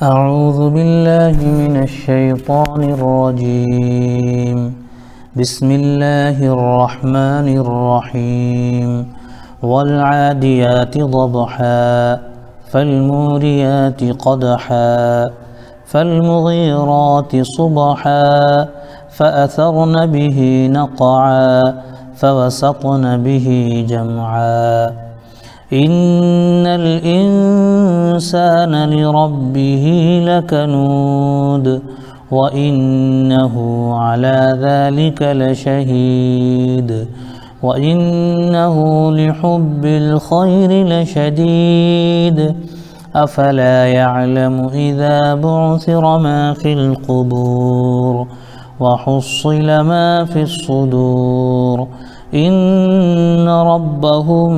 أعوذ بالله من الشيطان الرجيم. بسم الله الرحمن الرحيم. والعاديات ضبحا فالموريات قدحا فالمغيرات صبحا فأثرن به نقعا فوسطن به جمعا. إن الإنسان لربه لكنود وإنه على ذلك لشهيد وإنه لحب الخير لشديد أفلا يعلم إذا بعثر ما في القبور وحصل ما في الصدور إن ربهم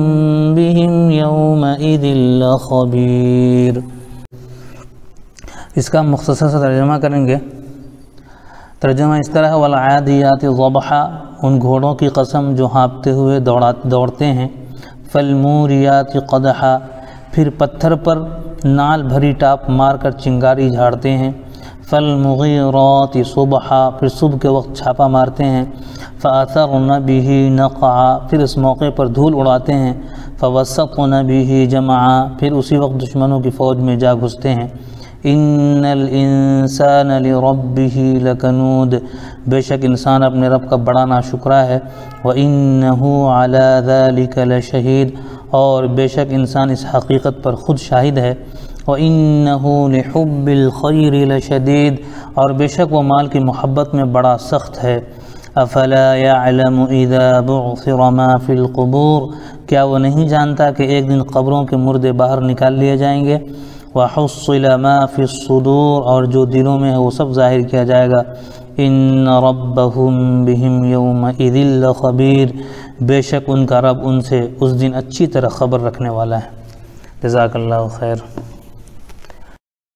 بهم يومئذ لخبير. इसका मुख्तसर सा तर्जुमा करेंगे। तर्जुमा इस तरह है, वलआदियात ज़बहा, उन घोड़ों की कसम जो हाँपते हुए दौड़ते हैं। फलमूरियात क़दहा, फिर पत्थर पर नाल भरी टाप मारकर चिंगारी झाड़ते हैं। फलमुग़ीरात सुबहा, फिर सुबह के वक्त छापा मारते हैं। फ़अथरन बिही नक़आ, फिर इस मौके पर धूल उड़ाते हैं। फ़वसतन बिही जमआ, फिर उसी वक्त दुश्मनों की फ़ौज में जा घुसते हैं। इन्नल इंसान लिरब्बिही लकनूद, बेशक इंसान अपने रब का बड़ा नाशुक्रा है। व इन्नहु अला ज़ालिका लशहीद, और बेशक इंसान इस हकीकत पर ख़ुद शाहिद है। व इन्नहु लिहुब्बिल खैरि लशदीद, और बेशक वो माल की मोहब्बत में बड़ा सख्त है। अफला यअलमु इज़ा बुअसिर मा फिल क़ुबूर, क्या वो नहीं जानता कि एक दिन कब्रों के मुर्दे बाहर निकाल लिए जाएंगे। वहुस्सिल मा फिस्सुदूर, और जो दिलों में है वो सब ज़ाहिर किया जाएगा। इन्न रब्बहुम बिहिम यौमइज़िन लख़बीर, बेशक उनका रब उनसे उस दिन अच्छी तरह ख़बर रखने वाला है। जज़ाकल्लाहु खैर।